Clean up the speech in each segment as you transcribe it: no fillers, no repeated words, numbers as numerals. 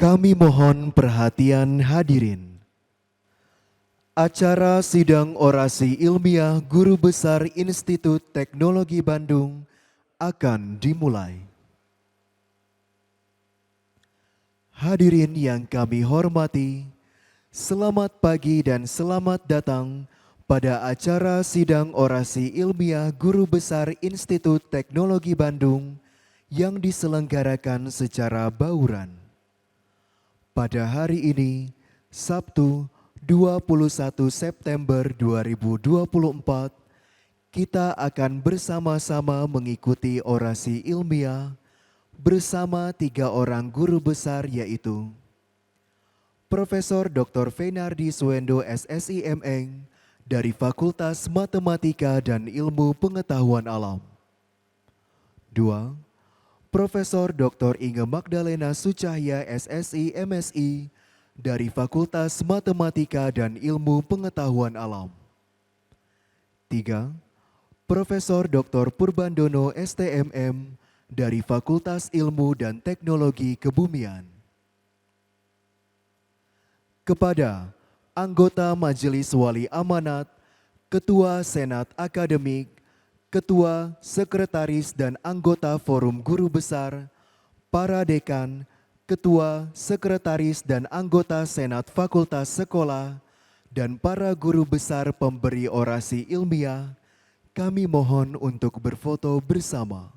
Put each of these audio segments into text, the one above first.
Kami mohon perhatian hadirin. Acara sidang orasi ilmiah Guru Besar Institut Teknologi Bandung akan dimulai. Hadirin yang kami hormati, selamat pagi dan selamat datang pada acara sidang orasi ilmiah Guru Besar Institut Teknologi Bandung yang diselenggarakan secara bauran. Pada hari ini, Sabtu 21 September 2024, kita akan bersama-sama mengikuti orasi ilmiah bersama 3 orang guru besar, yaitu Profesor Dr. Fenardi Suwendo SSI MM dari Fakultas Matematika dan Ilmu Pengetahuan Alam. 2. Profesor Dr. Inge Magdalena Sucahya SSI MSI dari Fakultas Matematika dan Ilmu Pengetahuan Alam. 3. Profesor Dr. Purbandono STMM dari Fakultas Ilmu dan Teknologi Kebumian. Kepada anggota Majelis Wali Amanat, Ketua Senat Akademik, Ketua, Sekretaris dan anggota Forum Guru Besar, para dekan, Ketua, Sekretaris dan anggota Senat Fakultas Sekolah, dan para guru besar pemberi orasi ilmiah, kami mohon untuk berfoto bersama.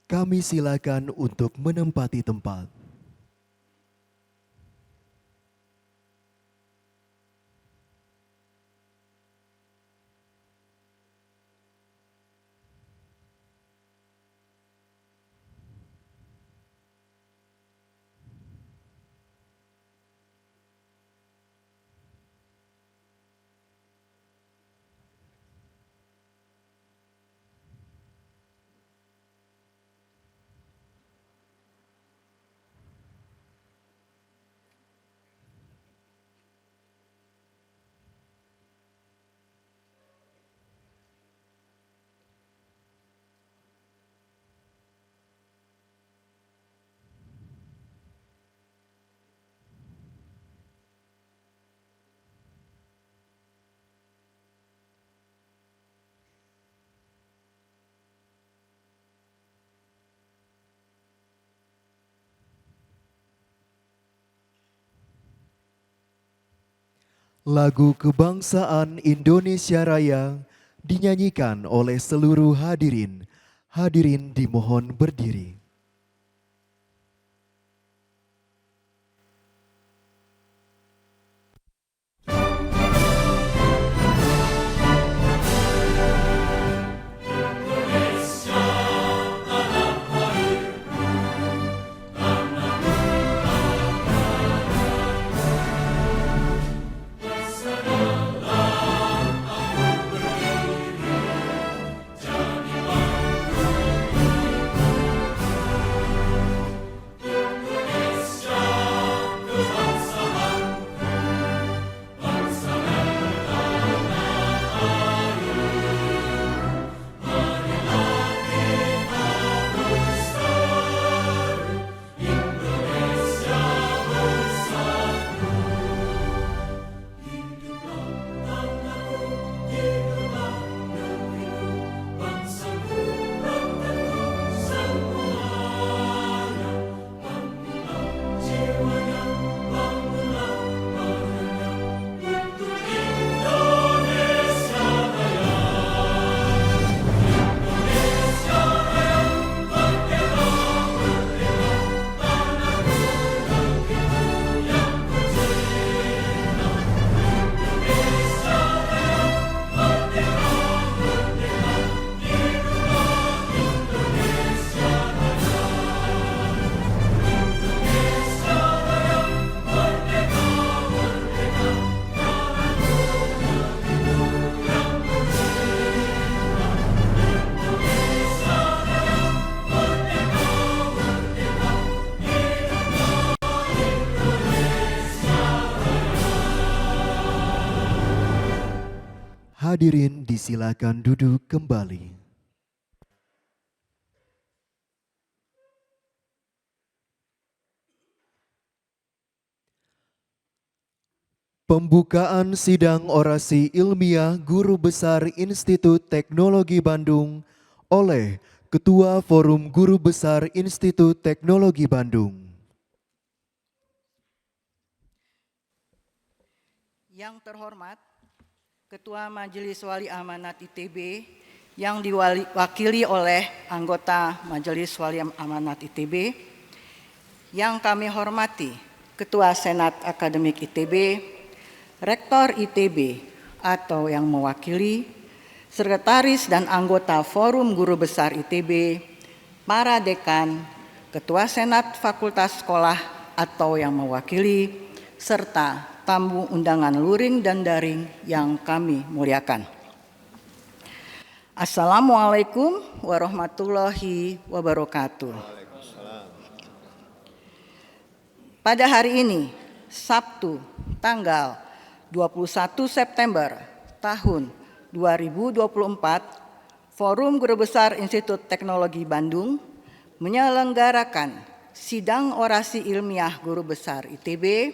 Kami silakan untuk menempati tempat. Lagu Kebangsaan Indonesia Raya dinyanyikan oleh seluruh hadirin. Hadirin dimohon berdiri. Hadirin disilakan duduk kembali. Pembukaan sidang orasi ilmiah Guru Besar Institut Teknologi Bandung oleh Ketua Forum Guru Besar Institut Teknologi Bandung. Yang terhormat Ketua Majelis Wali Amanat ITB yang diwakili oleh anggota Majelis Wali Amanat ITB, yang kami hormati Ketua Senat Akademik ITB, Rektor ITB atau yang mewakili, Sekretaris dan anggota Forum Guru Besar ITB, para dekan, Ketua Senat Fakultas Sekolah atau yang mewakili, serta tamu undangan luring dan daring yang kami muliakan. Assalamualaikum warahmatullahi wabarakatuh. Pada hari ini, Sabtu, tanggal 21 September tahun 2024, Forum Guru Besar Institut Teknologi Bandung menyelenggarakan sidang orasi ilmiah Guru Besar ITB,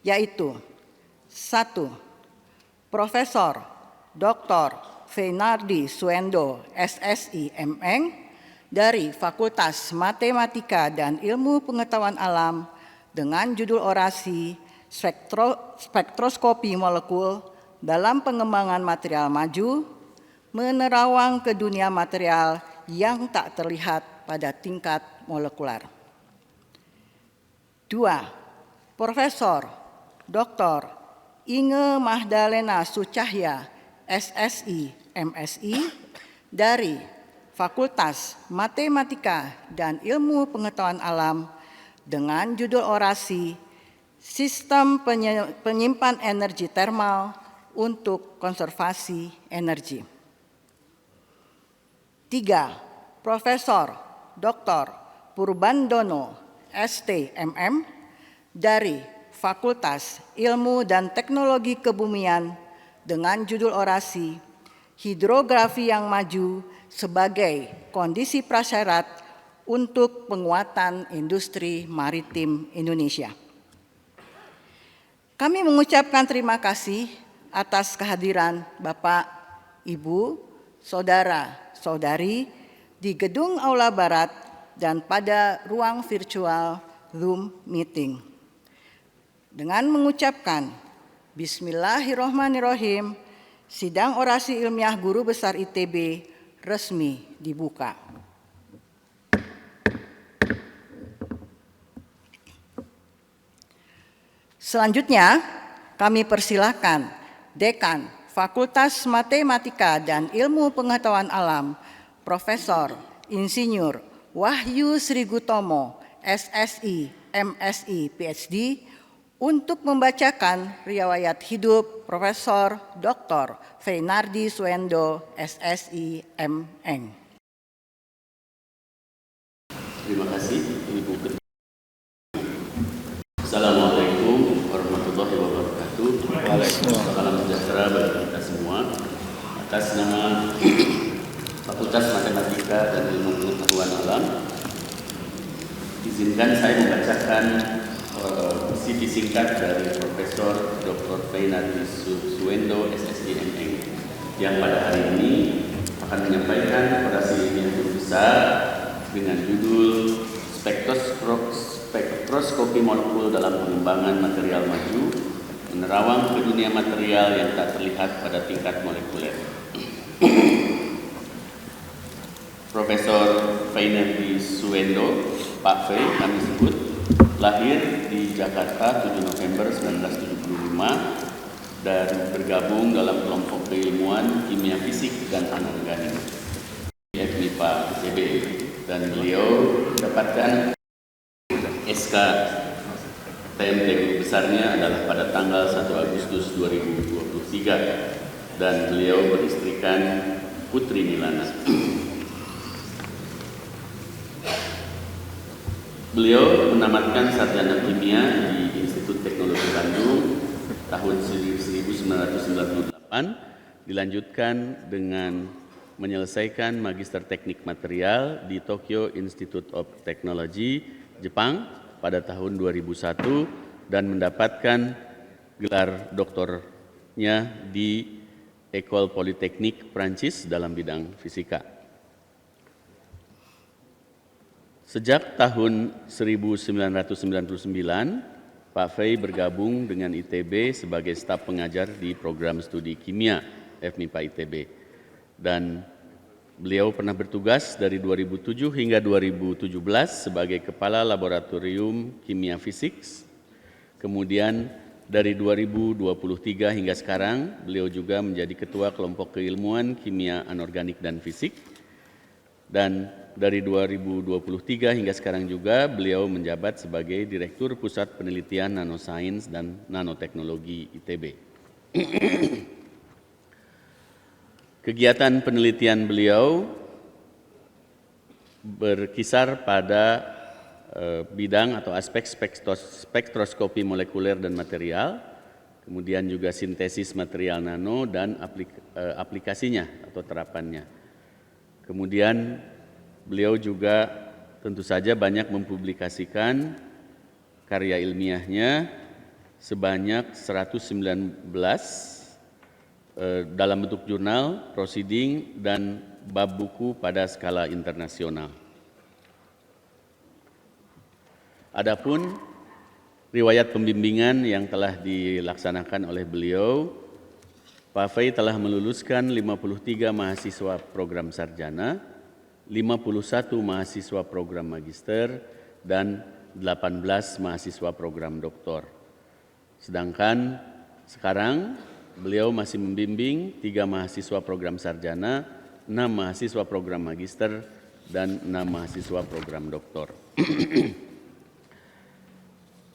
yaitu 1. Profesor Dr. Feynardi Suendo SSI MM dari Fakultas Matematika dan Ilmu Pengetahuan Alam dengan judul orasi Spektroskopi Molekul dalam Pengembangan Material Maju, menerawang ke dunia material yang tak terlihat pada tingkat molekular. 2. Profesor Dr. Inge Mahdalena Sucahya SSI MSI dari Fakultas Matematika dan Ilmu Pengetahuan Alam dengan judul orasi Sistem Penyimpan Energi Termal untuk Konservasi Energi. 3. Profesor Dr. Purbandono ST MM dari Fakultas Ilmu dan Teknologi Kebumian dengan judul orasi Hidrografi yang Maju sebagai Kondisi Prasyarat untuk Penguatan Industri Maritim Indonesia. Kami mengucapkan terima kasih atas kehadiran Bapak, Ibu, Saudara-saudari di Gedung Aula Barat dan pada ruang virtual Zoom Meeting. Dengan mengucapkan Bismillahirrohmanirrohim, sidang orasi ilmiah Guru Besar ITB resmi dibuka. Selanjutnya, kami persilakan Dekan Fakultas Matematika dan Ilmu Pengetahuan Alam, Profesor Insinyur Wahyu Sri Gutomo, SSI, MSI, PhD, untuk membacakan riwayat hidup Profesor Dr. Feynardi Suendo, SSI, MN. Terima kasih, Ibu Ketua. Assalamualaikum warahmatullahi wabarakatuh. Salam sejahtera bagi kita semua. Atas nama Fakultas Matematika dan Ilmu Pengetahuan Alam, izinkan saya membacakan CV singkat dari Profesor Dr. Feynardi Suendo SSI MM yang pada hari ini akan menyampaikan orasi ilmiah Guru Besar dengan judul Spektroskopi Molekul dalam Pengembangan Material Maju, menerawang ke dunia material yang tak terlihat pada tingkat molekuler. Profesor Feynardi Suendo, Pak Fey kami sebut, lahir di Jakarta 7 November 1975 dan bergabung dalam kelompok keilmuan kimia fisik dan anorganik FMIPA ITB, dan beliau mendapatkan SK TMT Guru Besarnya adalah pada tanggal 1 Agustus 2023 dan beliau beristrikan Putri Milana. Beliau menamatkan sarjana kimia di Institut Teknologi Bandung tahun 1998 dilanjutkan dengan menyelesaikan Magister Teknik Material di Tokyo Institute of Technology, Jepang pada tahun 2001 dan mendapatkan gelar doktornya di École Polytechnique Prancis dalam bidang fisika. Sejak tahun 1999, Pak Fei bergabung dengan ITB sebagai staf pengajar di program studi kimia FMIPA ITB. Dan beliau pernah bertugas dari 2007 hingga 2017 sebagai Kepala Laboratorium Kimia Fisik. Kemudian dari 2023 hingga sekarang, beliau juga menjadi Ketua Kelompok Keilmuan Kimia Anorganik dan Fisik. Dan dari 2023 hingga sekarang juga beliau menjabat sebagai Direktur Pusat Penelitian Nanosains dan Nanoteknologi ITB. Kegiatan penelitian beliau berkisar pada bidang atau aspek spektroskopi molekuler dan material, kemudian juga sintesis material nano dan aplikasinya atau terapannya. Kemudian beliau juga tentu saja banyak mempublikasikan karya ilmiahnya sebanyak 119 dalam bentuk jurnal, proceeding, dan bab buku pada skala internasional. Adapun riwayat pembimbingan yang telah dilaksanakan oleh beliau, Pak Fei telah meluluskan 53 mahasiswa program sarjana, 51 mahasiswa program magister, dan 18 mahasiswa program doktor. Sedangkan sekarang beliau masih membimbing 3 mahasiswa program sarjana, 6 mahasiswa program magister, dan 6 mahasiswa program doktor.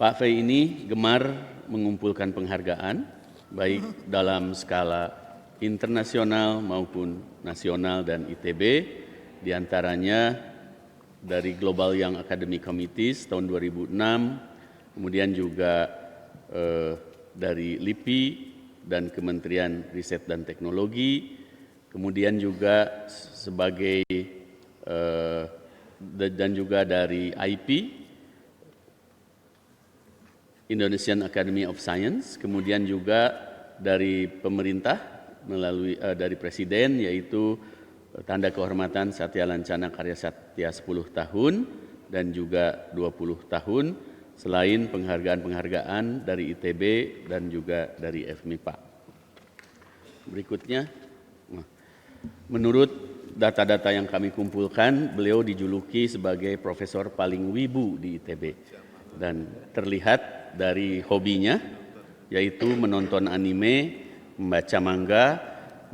Pak Fei ini gemar mengumpulkan penghargaan, baik dalam skala internasional maupun nasional dan ITB, diantaranya dari Global Young Academic Committees tahun 2006, kemudian juga dari LIPI dan Kementerian Riset dan Teknologi, kemudian juga sebagai dan juga dari IP, Indonesian Academy of Science, kemudian juga dari pemerintah melalui dari Presiden, yaitu tanda kehormatan Satya Lancana Karya Satya 10 tahun dan juga 20 tahun, selain penghargaan-penghargaan dari ITB dan juga dari FMIPA. Berikutnya, menurut data-data yang kami kumpulkan, beliau dijuluki sebagai profesor paling wibu di ITB dan terlihat dari hobinya, yaitu menonton anime, membaca manga,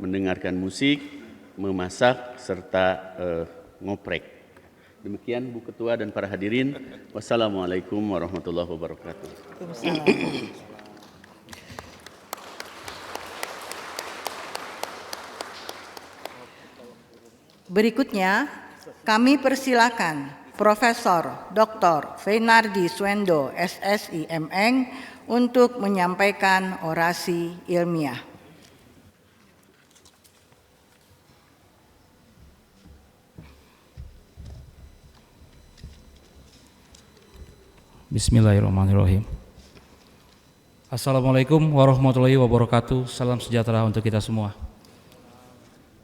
mendengarkan musik, memasak, serta ngoprek. Demikian Bu Ketua dan para hadirin. Wassalamualaikum warahmatullahi wabarakatuh. Berikutnya, kami persilakan Profesor Dr. Feinardi Swendo, SSI MM, untuk menyampaikan orasi ilmiah. Bismillahirrahmanirrahim. Assalamualaikum warahmatullahi wabarakatuh. Salam sejahtera untuk kita semua.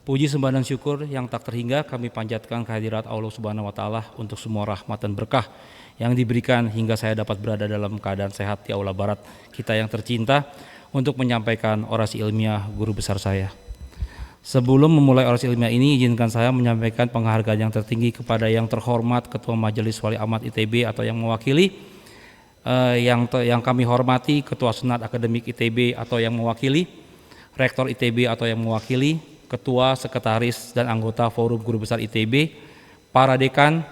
Puji sembah dan syukur yang tak terhingga kami panjatkan kehadirat Allah Subhanahu wa Ta'ala untuk semua rahmat dan berkah yang diberikan hingga saya dapat berada dalam keadaan sehat di aula barat kita yang tercinta untuk menyampaikan orasi ilmiah guru besar saya. Sebelum memulai orasi ilmiah ini, izinkan saya menyampaikan penghargaan yang tertinggi kepada yang terhormat Ketua Majelis Wali Amad ITB atau yang mewakili, yang kami hormati Ketua Senat Akademik ITB atau yang mewakili, Rektor ITB atau yang mewakili, Ketua, Sekretaris, dan anggota Forum Guru Besar ITB, para dekan,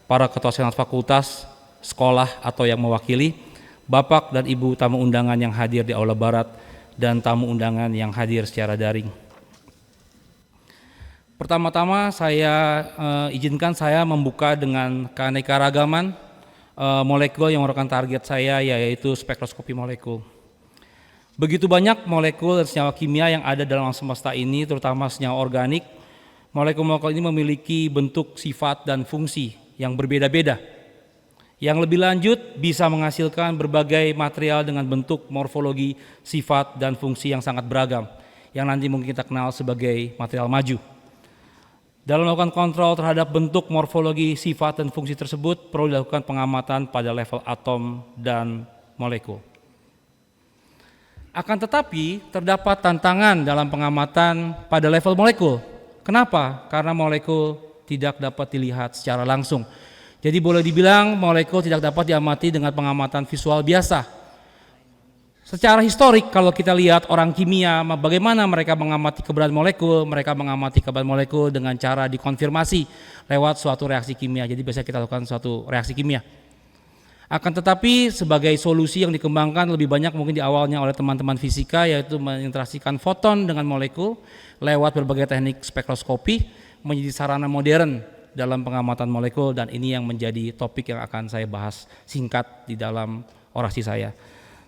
para ketua senat fakultas, sekolah atau yang mewakili, Bapak dan Ibu tamu undangan yang hadir di aula barat, dan tamu undangan yang hadir secara daring. Pertama-tama izinkan saya membuka dengan keanekaragaman molekul yang merupakan target saya, yaitu spektroskopi molekul. Begitu banyak molekul dan senyawa kimia yang ada dalam alam semesta ini, terutama senyawa organik. Molekul-molekul ini memiliki bentuk, sifat, dan fungsi yang berbeda-beda. Yang lebih lanjut bisa menghasilkan berbagai material dengan bentuk, morfologi, sifat, dan fungsi yang sangat beragam, yang nanti mungkin kita kenal sebagai material maju. Dalam melakukan kontrol terhadap bentuk, morfologi, sifat, dan fungsi tersebut perlu dilakukan pengamatan pada level atom dan molekul. Akan tetapi terdapat tantangan dalam pengamatan pada level molekul. Kenapa? Karena molekul tidak dapat dilihat secara langsung. Jadi boleh dibilang molekul tidak dapat diamati dengan pengamatan visual biasa. Secara historik kalau kita lihat orang kimia, bagaimana mereka mengamati keberadaan molekul, mereka mengamati keberadaan molekul dengan cara dikonfirmasi lewat suatu reaksi kimia. Jadi biasanya kita lakukan suatu reaksi kimia. Akan tetapi sebagai solusi yang dikembangkan lebih banyak mungkin di awalnya oleh teman-teman fisika, yaitu menginteraksikan foton dengan molekul lewat berbagai teknik spektroskopi menjadi sarana modern dalam pengamatan molekul, dan ini yang menjadi topik yang akan saya bahas singkat di dalam orasi saya.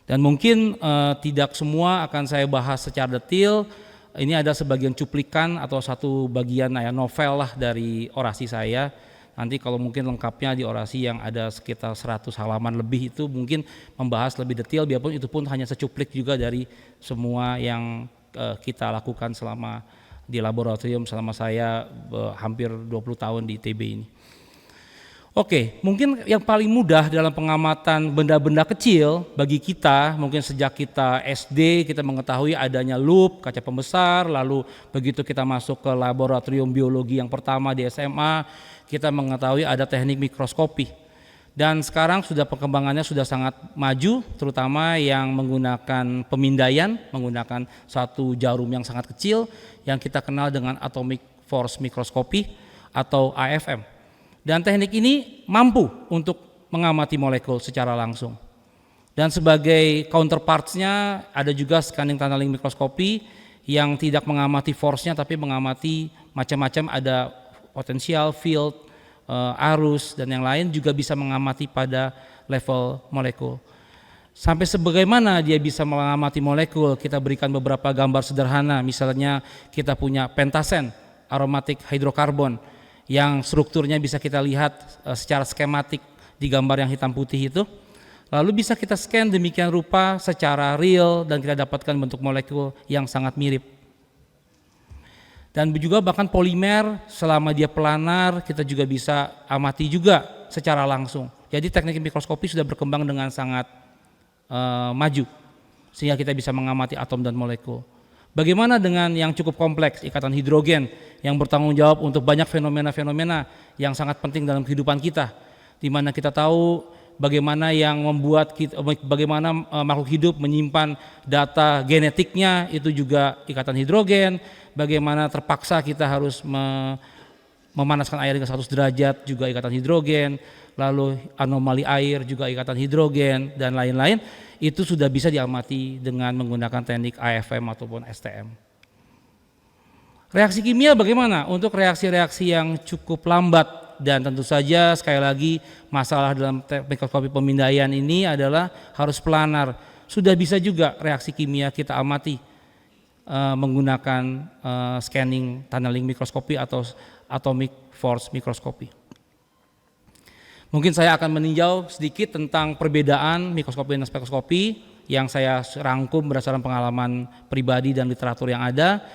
Dan mungkin tidak semua akan saya bahas secara detail. Ini ada sebagian cuplikan atau satu bagian novel lah dari orasi saya. Nanti kalau mungkin lengkapnya di orasi yang ada sekitar 100 halaman lebih itu mungkin membahas lebih detail, biarpun itu pun hanya secuplik juga dari semua yang kita lakukan selama di laboratorium selama saya hampir 20 tahun di ITB ini. Oke, mungkin yang paling mudah dalam pengamatan benda-benda kecil bagi kita, mungkin sejak kita SD kita mengetahui adanya loop, kaca pembesar, lalu begitu kita masuk ke laboratorium biologi yang pertama di SMA, kita mengetahui ada teknik mikroskopi. Dan sekarang sudah perkembangannya sudah sangat maju, terutama yang menggunakan pemindaian, menggunakan satu jarum yang sangat kecil yang kita kenal dengan atomic force microscopy atau AFM. Dan teknik ini mampu untuk mengamati molekul secara langsung. Dan sebagai counterparts-nya ada juga scanning tunneling microscopy yang tidak mengamati force-nya tapi mengamati macam-macam, ada potensial, field, arus, dan yang lain juga bisa mengamati pada level molekul. Sampai sebagaimana dia bisa mengamati molekul, kita berikan beberapa gambar sederhana. Misalnya kita punya pentasen, aromatic hydrocarbon, yang strukturnya bisa kita lihat secara skematik di gambar yang hitam putih itu. Lalu bisa kita scan demikian rupa secara real dan kita dapatkan bentuk molekul yang sangat mirip. Dan juga bahkan polimer selama dia planar kita juga bisa amati juga secara langsung. Jadi teknik mikroskopi sudah berkembang dengan sangat maju sehingga kita bisa mengamati atom dan molekul. Bagaimana dengan yang cukup kompleks, ikatan hidrogen yang bertanggung jawab untuk banyak fenomena-fenomena yang sangat penting dalam kehidupan kita, di mana kita tahu bagaimana yang membuat bagaimana makhluk hidup menyimpan data genetiknya itu juga ikatan hidrogen. Bagaimana terpaksa kita harus memanaskan air dengan 100 derajat juga ikatan hidrogen, lalu anomali air juga ikatan hidrogen dan lain-lain, itu sudah bisa diamati dengan menggunakan teknik AFM ataupun STM. Reaksi kimia bagaimana? Untuk reaksi-reaksi yang cukup lambat, dan tentu saja sekali lagi masalah dalam mikroskopi pemindaian ini adalah harus planar. Sudah bisa juga reaksi kimia kita amati menggunakan scanning tunneling mikroskopi atau atomic force microscopy. Mungkin saya akan meninjau sedikit tentang perbedaan mikroskopi dan spektroskopi yang saya rangkum berdasarkan pengalaman pribadi dan literatur yang ada.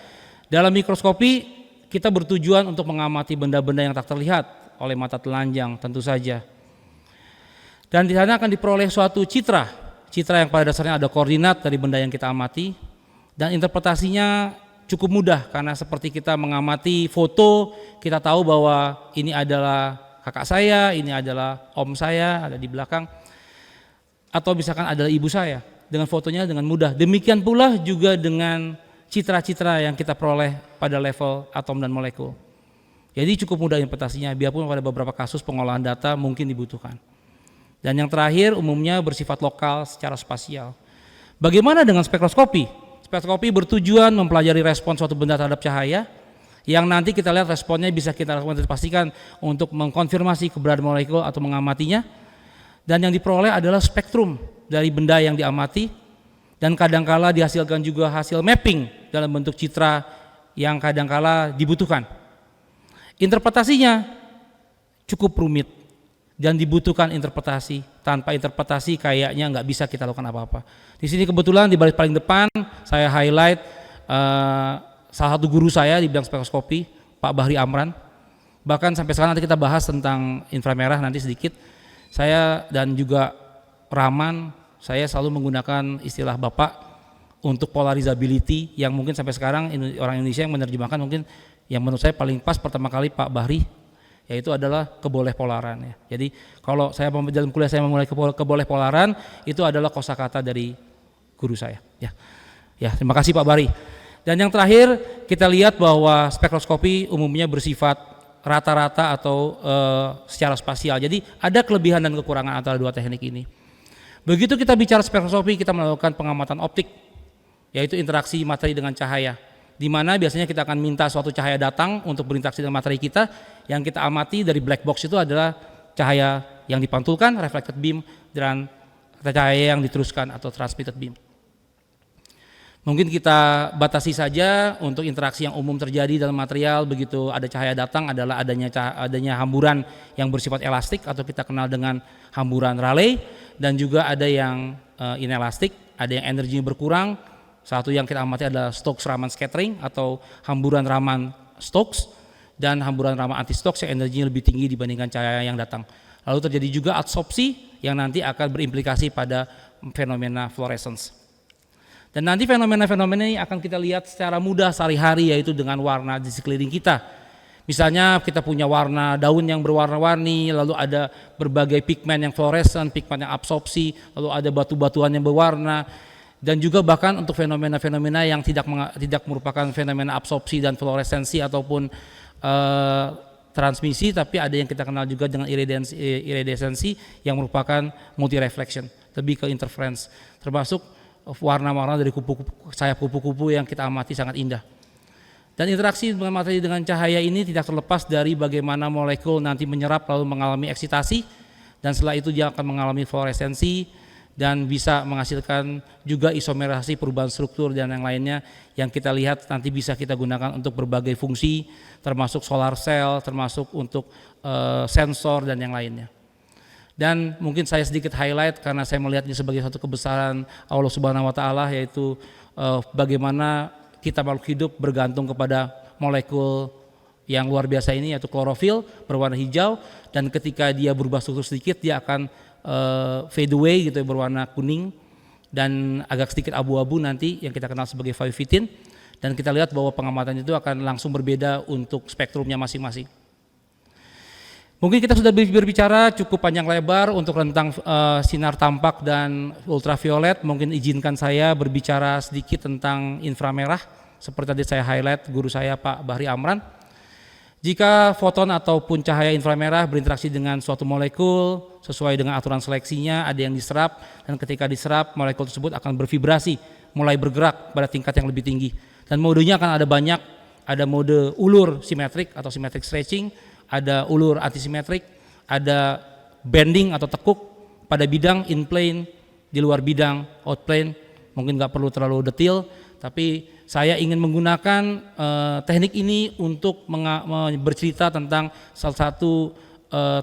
Dalam mikroskopi kita bertujuan untuk mengamati benda-benda yang tak terlihat oleh mata telanjang tentu saja. Dan di sana akan diperoleh suatu citra yang pada dasarnya ada koordinat dari benda yang kita amati. Dan interpretasinya cukup mudah karena seperti kita mengamati foto, kita tahu bahwa ini adalah kakak saya, ini adalah om saya ada di belakang, atau misalkan adalah ibu saya. Dengan fotonya dengan mudah. Demikian pula juga dengan citra-citra yang kita peroleh pada level atom dan molekul. Jadi cukup mudah interpretasinya, biarpun pada beberapa kasus pengolahan data mungkin dibutuhkan. Dan yang terakhir umumnya bersifat lokal secara spasial. Bagaimana dengan spektroskopi? Spektroskopi bertujuan mempelajari respons suatu benda terhadap cahaya, yang nanti kita lihat responnya bisa kita lakukan pastikan untuk mengkonfirmasi keberadaan molekul atau mengamatinya. Dan yang diperoleh adalah spektrum dari benda yang diamati, dan kadangkala dihasilkan juga hasil mapping dalam bentuk citra yang kadangkala dibutuhkan. Interpretasinya cukup rumit dan dibutuhkan interpretasi. Tanpa interpretasi kayaknya nggak bisa kita lakukan apa-apa. Di sini kebetulan di baris paling depan saya highlight salah satu guru saya di bidang spektroskopi, Pak Bahri Amran. Bahkan sampai sekarang nanti kita bahas tentang inframerah nanti sedikit. Saya dan juga Rahman, saya selalu menggunakan istilah Bapak untuk polarizability yang mungkin sampai sekarang orang Indonesia yang menerjemahkan mungkin yang menurut saya paling pas pertama kali Pak Bahri, yaitu adalah keboleh polaran ya. Jadi kalau saya dalam kuliah saya memulai keboleh polaran itu adalah kosakata dari guru saya. Ya, terima kasih Pak Bahri. Dan yang terakhir kita lihat bahwa spektroskopi umumnya bersifat rata-rata atau secara spasial. Jadi ada kelebihan dan kekurangan antara dua teknik ini. Begitu kita bicara spektroskopi, kita melakukan pengamatan optik, yaitu interaksi materi dengan cahaya. Di mana biasanya kita akan minta suatu cahaya datang untuk berinteraksi dengan materi kita. Yang kita amati dari black box itu adalah cahaya yang dipantulkan, reflected beam, dan cahaya yang diteruskan atau transmitted beam. Mungkin kita batasi saja untuk interaksi yang umum terjadi dalam material. Begitu ada cahaya datang adalah adanya hamburan yang bersifat elastik atau kita kenal dengan hamburan Rayleigh, dan juga ada yang inelastik, ada yang energinya berkurang. Satu yang kita amati adalah Stokes-Raman scattering atau hamburan Raman Stokes, dan hamburan Raman anti-Stokes yang energinya lebih tinggi dibandingkan cahaya yang datang. Lalu terjadi juga adsorpsi yang nanti akan berimplikasi pada fenomena fluorescence. Dan nanti fenomena-fenomena ini akan kita lihat secara mudah sehari-hari, yaitu dengan warna di sekeliling kita. Misalnya kita punya warna daun yang berwarna-warni, lalu ada berbagai pigmen yang fluoresen, pigmen yang absorpsi, lalu ada batu-batuan yang berwarna, dan juga bahkan untuk fenomena-fenomena yang tidak merupakan fenomena absorpsi dan fluoresensi ataupun transmisi, tapi ada yang kita kenal juga dengan iridensensi yang merupakan multi reflection, lebih ke interference, termasuk warna-warna dari sayap kupu-kupu yang kita amati sangat indah. Dan interaksi dengan materi dengan cahaya ini tidak terlepas dari bagaimana molekul nanti menyerap lalu mengalami eksitasi, dan setelah itu dia akan mengalami fluoresensi dan bisa menghasilkan juga isomerisasi, perubahan struktur dan yang lainnya yang kita lihat nanti bisa kita gunakan untuk berbagai fungsi, termasuk solar cell, termasuk untuk sensor dan yang lainnya. Dan mungkin saya sedikit highlight karena saya melihat ini sebagai satu kebesaran Allah Subhanahu wa taala, yaitu bagaimana kita makhluk hidup bergantung kepada molekul yang luar biasa ini, yaitu klorofil berwarna hijau, dan ketika dia berubah struktur sedikit dia akan fade away gitu, berwarna kuning dan agak sedikit abu-abu nanti yang kita kenal sebagai favititin, dan kita lihat bahwa pengamatan itu akan langsung berbeda untuk spektrumnya masing-masing. Mungkin kita sudah berbicara cukup panjang lebar untuk rentang sinar tampak dan ultraviolet. Mungkin izinkan saya berbicara sedikit tentang inframerah seperti tadi saya highlight guru saya Pak Bahri Amran. Jika foton ataupun cahaya inframerah berinteraksi dengan suatu molekul sesuai dengan aturan seleksinya, ada yang diserap, dan ketika diserap molekul tersebut akan bervibrasi, mulai bergerak pada tingkat yang lebih tinggi. Dan modenya akan ada banyak, ada mode ulur simetrik atau symmetric stretching, ada ulur antisimetrik, ada bending atau tekuk pada bidang in plane, di luar bidang out plane. Mungkin nggak perlu terlalu detail, tapi saya ingin menggunakan teknik ini untuk bercerita tentang salah satu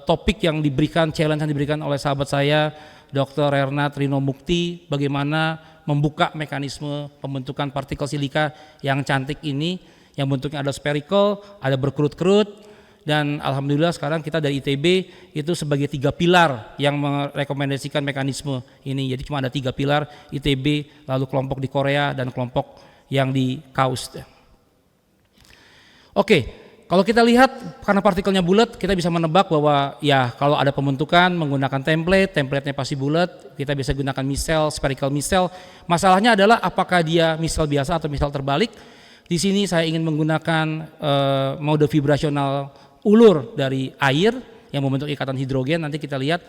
topik yang diberikan, challenge yang diberikan oleh sahabat saya Dr. Ernad Rino Mukti, bagaimana membuka mekanisme pembentukan partikel silika yang cantik ini, yang bentuknya ada spherical, ada berkerut-kerut, dan alhamdulillah sekarang kita dari ITB itu sebagai 3 pilar yang merekomendasikan mekanisme ini. Jadi cuma ada 3 pilar, ITB, lalu kelompok di Korea, dan kelompok yang di KAUST. Oke, kalau kita lihat karena partikelnya bulat, kita bisa menebak bahwa ya kalau ada pembentukan menggunakan template-nya pasti bulat, kita bisa gunakan micelle, spherical micelle. Masalahnya adalah apakah dia micelle biasa atau micelle terbalik. Di sini saya ingin menggunakan mode vibrasional ulur dari air yang membentuk ikatan hidrogen. Nanti kita lihat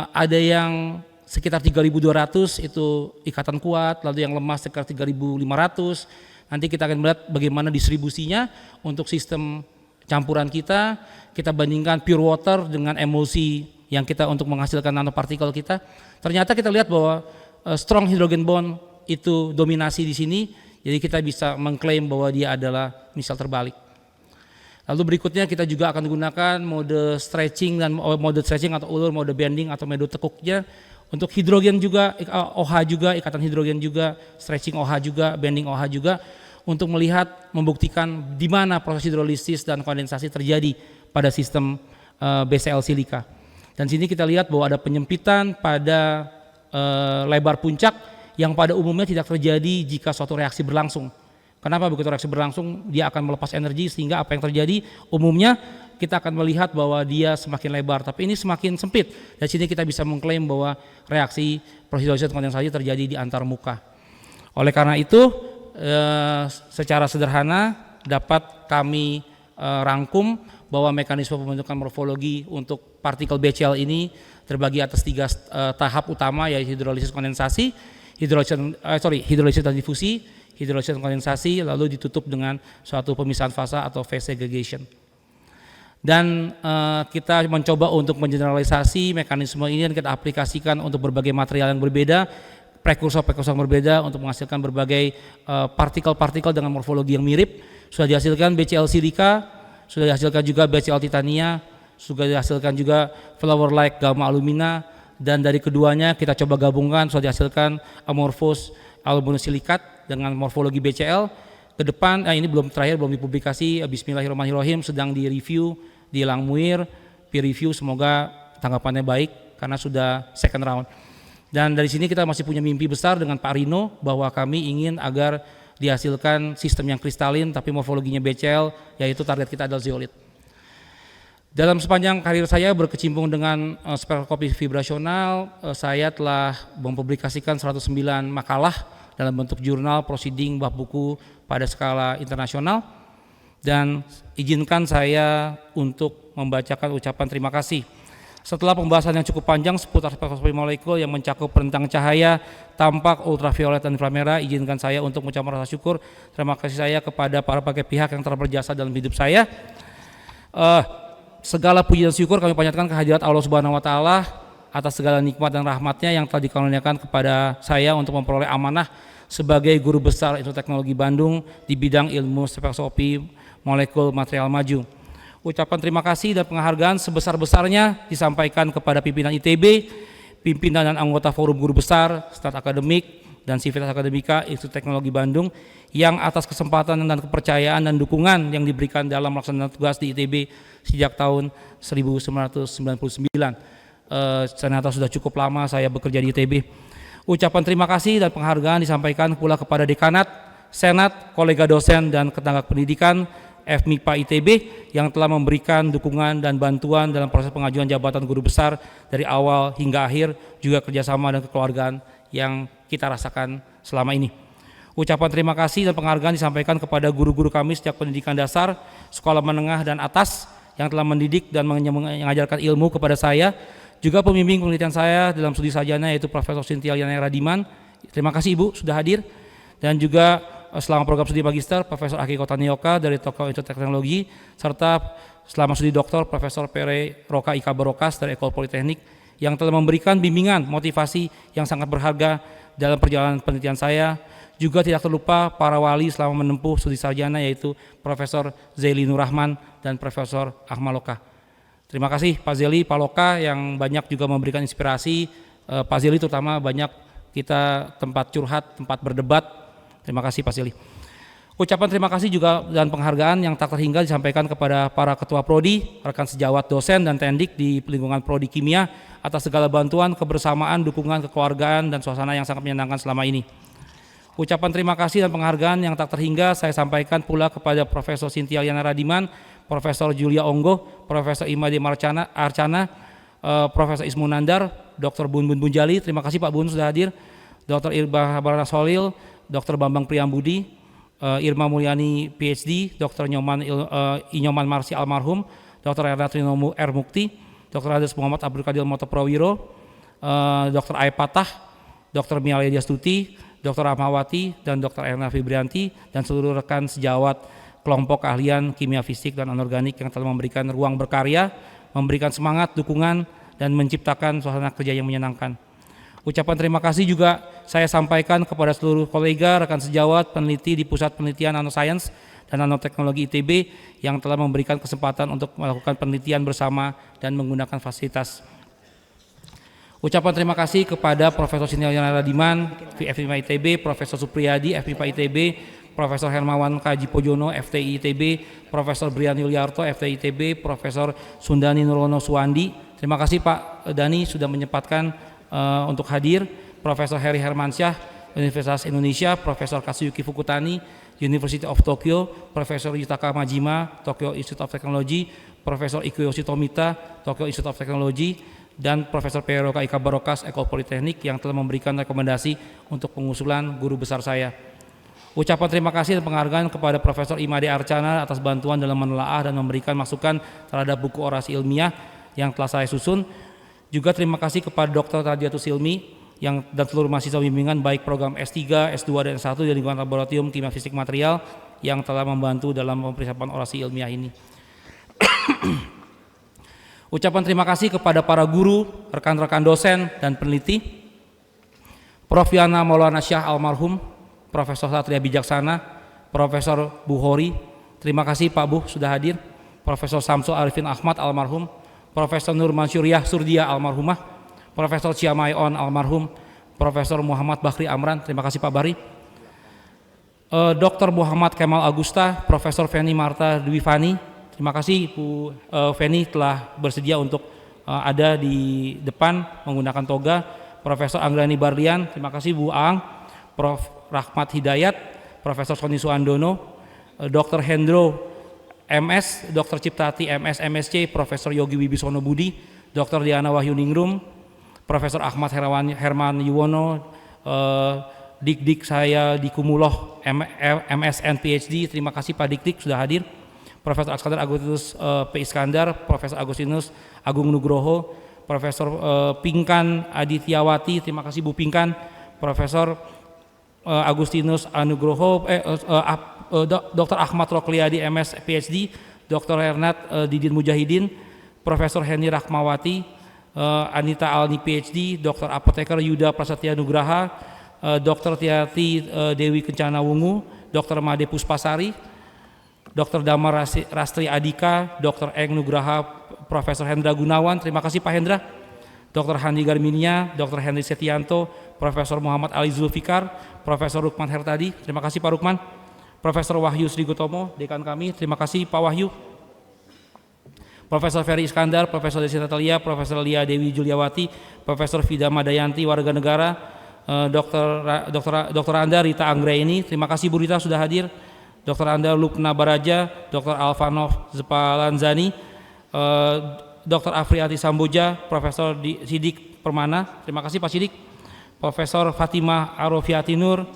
ada yang sekitar 3.200 itu ikatan kuat, lalu yang lemah sekitar 3.500. Nanti kita akan melihat bagaimana distribusinya untuk sistem campuran kita. Kita bandingkan pure water dengan emulsi yang kita untuk menghasilkan nanopartikel kita. Ternyata kita lihat bahwa strong hydrogen bond itu dominasi di sini, jadi kita bisa mengklaim bahwa dia adalah misal terbalik. Lalu berikutnya kita juga akan gunakan mode stretching dan mode stretching atau ulur, mode bending atau mode tekuknya untuk hidrogen juga, OH juga, ikatan hidrogen juga, stretching OH juga, bending OH juga, untuk melihat, membuktikan di mana proses hidrolisis dan kondensasi terjadi pada sistem BCl silika. Dan sini kita lihat bahwa ada penyempitan pada lebar puncak yang pada umumnya tidak terjadi jika suatu reaksi berlangsung. Kenapa begitu reaksi berlangsung dia akan melepas energi, sehingga apa yang terjadi umumnya kita akan melihat bahwa dia semakin lebar, tapi ini semakin sempit. Dari sini kita bisa mengklaim bahwa reaksi proses hidrolisis dan kondensasi terjadi di antar muka. Oleh karena itu secara sederhana dapat kami rangkum bahwa mekanisme pembentukan morfologi untuk partikel BCl ini terbagi atas 3 tahap utama, yaitu hidrolisis kondensasi, hidrolisis dan difusi, hidrolisis dan kondensasi, lalu ditutup dengan suatu pemisahan fasa atau phase segregation. Dan kita mencoba untuk mengeneralisasi mekanisme ini dan kita aplikasikan untuk berbagai material yang berbeda, prekursor-prekursor yang berbeda untuk menghasilkan berbagai partikel-partikel dengan morfologi yang mirip. Sudah dihasilkan BCl silika, sudah dihasilkan juga BCl titania, sudah dihasilkan juga flower-like gamma alumina, dan dari keduanya kita coba gabungkan, sudah dihasilkan amorphous aluminosilikat dengan morfologi BCl. Ke depan, ini belum terakhir, belum dipublikasi, bismillahirrahmanirrahim, sedang direview di Langmuir, peer review, semoga tanggapannya baik karena sudah second round. Dan dari sini kita masih punya mimpi besar dengan Pak Rino bahwa kami ingin agar dihasilkan sistem yang kristalin tapi morfologinya BCl, yaitu target kita adalah zeolit. Dalam sepanjang karir saya berkecimpung dengan spektroskopi vibrasional, saya telah mempublikasikan 109 makalah dalam bentuk jurnal, proceeding, bab buku pada skala internasional, dan izinkan saya untuk membacakan ucapan terima kasih. Setelah pembahasan yang cukup panjang seputar spektroskopi molekul yang mencakup rentang cahaya, tampak, ultraviolet dan inframerah, izinkan saya untuk mengucapkan rasa syukur, terima kasih saya kepada para pihak yang telah berjasa dalam hidup saya. Segala puji dan syukur kami panjatkan kehadirat Allah Subhanahu wa Ta'ala atas segala nikmat dan rahmatnya yang telah dikaruniakan kepada saya untuk memperoleh amanah sebagai guru besar Institut Teknologi Bandung di bidang ilmu spektroskopi molekul material maju. Ucapan terima kasih dan penghargaan sebesar-besarnya disampaikan kepada pimpinan ITB, pimpinan dan anggota Forum Guru Besar, staf akademik, dan Sivitas Akademika Institut Teknologi Bandung yang atas kesempatan dan kepercayaan dan dukungan yang diberikan dalam melaksanakan tugas di ITB sejak tahun 1999. Ternyata sudah cukup lama saya bekerja di ITB. Ucapan terima kasih dan penghargaan disampaikan pula kepada dekanat, senat, kolega dosen dan tenaga pendidikan FMIPA ITB yang telah memberikan dukungan dan bantuan dalam proses pengajuan jabatan guru besar dari awal hingga akhir, juga kerjasama dan kekeluargaan yang kita rasakan selama ini. Ucapan terima kasih dan penghargaan disampaikan kepada guru-guru kami sejak pendidikan dasar, sekolah menengah dan atas yang telah mendidik dan mengajarkan ilmu kepada saya, juga pembimbing penelitian saya dalam studi sarjana yaitu Profesor Cynthia Liana Radiman. Terima kasih Ibu sudah hadir. Dan juga selama program studi magister Profesor Akiko Tanioka dari Tokyo Institut Teknologi, serta selama studi doktor Profesor Pere Roka Ika Barokas dari Ekol Politeknik yang telah memberikan bimbingan motivasi yang sangat berharga dalam perjalanan penelitian saya. Juga tidak terlupa para wali selama menempuh studi sarjana yaitu Profesor Zeli Nurrahman dan Profesor Ahmad Loka. Terima kasih Pak Zeli, Pak Loka yang banyak juga memberikan inspirasi. Pak Zeli terutama banyak kita tempat curhat, tempat berdebat. Terima kasih Pak Zeli. Ucapan terima kasih juga dan penghargaan yang tak terhingga disampaikan kepada para ketua prodi, rekan sejawat dosen dan tendik di lingkungan prodi kimia atas segala bantuan, kebersamaan, dukungan, kekeluargaan dan suasana yang sangat menyenangkan selama ini. Ucapan terima kasih dan penghargaan yang tak terhingga saya sampaikan pula kepada Profesor Cynthia Liana Radiman, Profesor Julia Onggo, Profesor Imade Arcana, Profesor Ismu Nandar, Dr. Bun Bunjali, terima kasih Pak Bun sudah hadir, Dr. Irba Barana Solil, Dr. Bambang Priyambudi, Irma Mulyani PhD, Dr. Inyoman Marsi almarhum, Dr. Erna Trinomu R. Mukti, Dr. Ades Muhammad Abdul Qadir Motoprawiro, Dr. Ai Patah, Dr. Mia Ledia Stuti, Dr. Rahmawati dan Dr. Erna Fibrianti dan seluruh rekan sejawat kelompok keahlian kimia fisik dan anorganik yang telah memberikan ruang berkarya, memberikan semangat, dukungan dan menciptakan suasana kerja yang menyenangkan. Ucapan terima kasih juga saya sampaikan kepada seluruh kolega, rekan sejawat, peneliti di Pusat Penelitian Nanoscience dan Nanoteknologi ITB yang telah memberikan kesempatan untuk melakukan penelitian bersama dan menggunakan fasilitas. Ucapan terima kasih kepada Profesor Sintiawati Radiman, FMIPA ITB, Profesor Supriyadi, FMIPA ITB, Profesor Hermawan Kaji Pojono, FTI ITB, Profesor Brian Yuliarto, FTI ITB, Profesor Sundani Nurono Suwandi. Terima kasih Pak Dani sudah menyempatkan untuk hadir. Profesor Heri Hermansyah, Universitas Indonesia, Profesor Katsuyuki Fukutani, University of Tokyo, Profesor Yutaka Majima, Tokyo Institute of Technology, Profesor Ikuyoshi Tomita, Tokyo Institute of Technology, dan Profesor Peroka Ika Barokas, Ekol Politeknik yang telah memberikan rekomendasi untuk pengusulan guru besar saya. Ucapan terima kasih dan penghargaan kepada Profesor Imade Arcana atas bantuan dalam menelaah dan memberikan masukan terhadap buku orasi ilmiah yang telah saya susun. Juga terima kasih kepada Dr. Radiatus Silmi dan seluruh mahasiswa bimbingan baik program S3, S2, dan S1 di lingkungan Laboratorium Kimia Fisik Material yang telah membantu dalam persiapan orasi ilmiah ini. Ucapan terima kasih kepada para guru, rekan-rekan dosen, dan peneliti, Prof. Yana Maulana Syah almarhum, Profesor Satria Bijaksana, Profesor Buhori, terima kasih Pak Buh sudah hadir, Profesor Samsul Arifin Ahmad almarhum, Profesor Nur Mansyuriah Surdia almarhumah, Profesor Ciamai On almarhum, Profesor Muhammad Bakri Amran, terima kasih Pak Bari, Dr. Muhammad Kemal Agusta, Profesor Feni Marta Dwi Fani. Terima kasih Bu Feni telah bersedia untuk ada di depan menggunakan toga. Profesor Anggrani Barlian, terima kasih Bu Aang, Prof. Rahmat Hidayat, Profesor Soni Suandono, Dr. Hendro MS, Dr. Ciptati MS MSc, Profesor Yogi Wibisono Budi, Dr. Diana Wahyu Ningrum, Profesor Ahmad Herman Yuwono, Dik-dik saya di Kumuloh MSN PhD, terima kasih Pak Dik-dik sudah hadir. Profesor Iskandar Agustinus P. Iskandar, Profesor Agustinus Agung Nugroho, Profesor Pinkan Adityawati, terima kasih Bu Pinkan, Profesor Agustinus Anugroho, Dr. Ahmad Rokliadi MS PhD, Dr. Hernat Didin Mujahidin, Profesor Heni Rahmawati, Anita Alni PhD, Dr. Apoteker Yuda Prasetya Nugraha, Dr. Tiati Dewi Kencana Wungu, Dr. Made Puspasari, Dr. Damar Rastri Adika, Dr. Eng Nugraha, Profesor Hendra Gunawan, terima kasih Pak Hendra, Dr. Handi Garminia, Dr. Henry Setianto, Profesor Muhammad Ali Zulfikar, Profesor Rukman Hertadi, terima kasih Pak Rukman, Profesor Wahyu Sri Gutomo, dekan kami, terima kasih Pak Wahyu, Profesor Ferry Iskandar, Profesor Desi Natalia, Profesor Lia Dewi Juliawati, Profesor Vida Madayanti, warga negara, Dr. Anda Rita Anggraini, terima kasih Bu Rita sudah hadir, Dr. Anda Lukna Baraja, Dr. Alvanov Zepalanzani, Dr. Afriati Samboja, Profesor Sidik Permana, terima kasih Pak Sidik, Profesor Fatimah Arofiati Nur,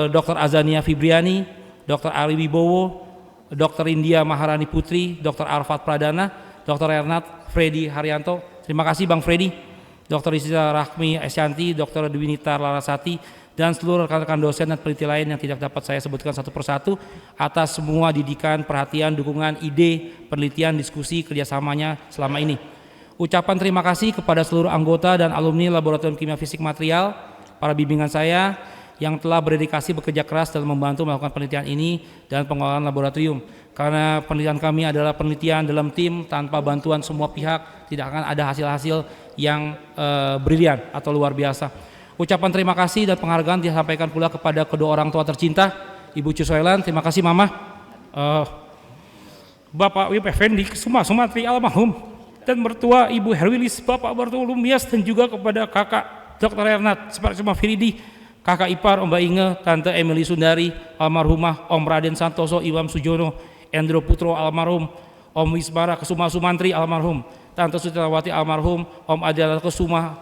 Dr. Azania Fibriani, Dr. Ari Wibowo, Dr. India Maharani Putri, Dr. Arfat Pradana, Dr. Ernat Freddy Haryanto, terima kasih Bang Freddy, Dr. Rizza Rahmi Esyanti, Dr. Dwinita Larasati, dan seluruh rekan-rekan dosen dan peneliti lain yang tidak dapat saya sebutkan satu persatu atas semua didikan, perhatian, dukungan, ide, penelitian, diskusi, kerjasamanya selama ini. Ucapan terima kasih kepada seluruh anggota dan alumni Laboratorium Kimia Fisik Material, para bimbingan saya yang telah berdedikasi bekerja keras dalam membantu melakukan penelitian ini dan pengelolaan laboratorium. Karena penelitian kami adalah penelitian dalam tim, tanpa bantuan semua pihak tidak akan ada hasil-hasil yang brilian atau luar biasa. Ucapan terima kasih dan penghargaan disampaikan pula kepada kedua orang tua tercinta, Ibu Cusoelan, terima kasih Mama, Bapak Wib Effendi Kusuma Sumantri almarhum, dan mertua Ibu Herwilis, Bapak Bartolum Mias, dan juga kepada kakak Dr. Ernat Separcuma Firidi, kakak ipar Om Inge, Tante Emily Sundari almarhumah, Om Raden Santoso Iwam Sujono, Endro Putro almarhum, Om Wisbara Kusuma Sumantri almarhum, Tante Sutilawati almarhum, Om Adela Kusuma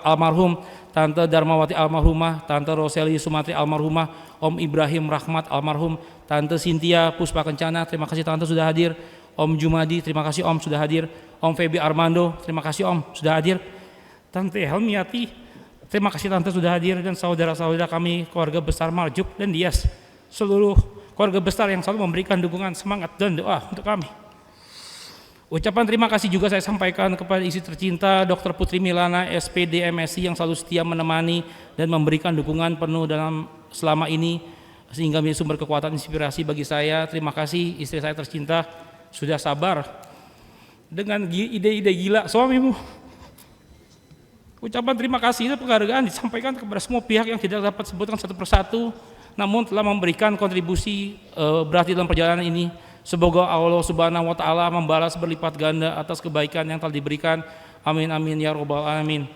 almarhum, Tante Darmawati almarhumah, Tante Roseli Sumantri almarhumah, Om Ibrahim Rahmat almarhum, Tante Cynthia Puspa Kencana, terima kasih Tante sudah hadir, Om Jumadi, terima kasih Om sudah hadir, Om Febi Armando, terima kasih Om sudah hadir, Tante Helmiati, terima kasih Tante sudah hadir, dan saudara-saudara kami keluarga besar Marjuk dan Dias, seluruh keluarga besar yang selalu memberikan dukungan, semangat dan doa untuk kami. Ucapan terima kasih juga saya sampaikan kepada istri tercinta Dr. Putri Milana, SPD MSI yang selalu setia menemani dan memberikan dukungan penuh selama ini sehingga menjadi sumber kekuatan inspirasi bagi saya. Terima kasih istri saya tercinta sudah sabar dengan ide-ide gila suamimu. Ucapan terima kasih dan penghargaan disampaikan kepada semua pihak yang tidak dapat sebutkan satu persatu, namun telah memberikan kontribusi berarti dalam perjalanan ini. Semoga Allah Subhanahu wa Ta'ala membalas berlipat ganda atas kebaikan yang telah diberikan. Amin amin ya robbal alamin.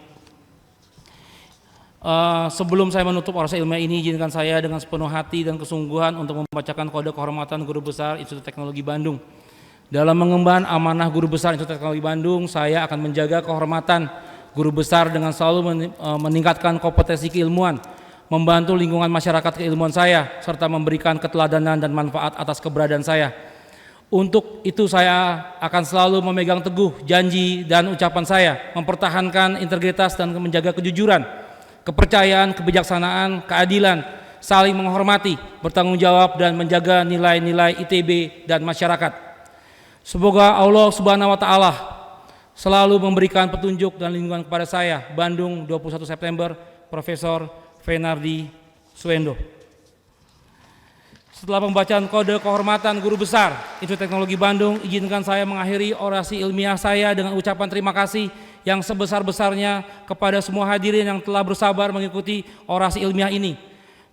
Sebelum saya menutup orasi ilmiah ini, izinkan saya dengan sepenuh hati dan kesungguhan untuk membacakan kode kehormatan Guru Besar Institut Teknologi Bandung. Dalam mengemban amanah Guru Besar Institut Teknologi Bandung, saya akan menjaga kehormatan Guru Besar dengan selalu meningkatkan kompetensi keilmuan, membantu lingkungan masyarakat keilmuan saya, serta memberikan keteladanan dan manfaat atas keberadaan saya. Untuk itu saya akan selalu memegang teguh janji dan ucapan saya, mempertahankan integritas dan menjaga kejujuran, kepercayaan, kebijaksanaan, keadilan, saling menghormati, bertanggung jawab dan menjaga nilai-nilai ITB dan masyarakat. Semoga Allah Subhanahu wa Ta'ala selalu memberikan petunjuk dan lindungan kepada saya. Bandung, 21 September, Profesor Fenardi Suendo. Setelah pembacaan kode kehormatan Guru Besar Institut Teknologi Bandung, izinkan saya mengakhiri orasi ilmiah saya dengan ucapan terima kasih yang sebesar-besarnya kepada semua hadirin yang telah bersabar mengikuti orasi ilmiah ini.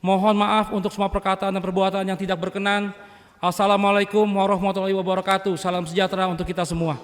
Mohon maaf untuk semua perkataan dan perbuatan yang tidak berkenan. Assalamualaikum warahmatullahi wabarakatuh. Salam sejahtera untuk kita semua.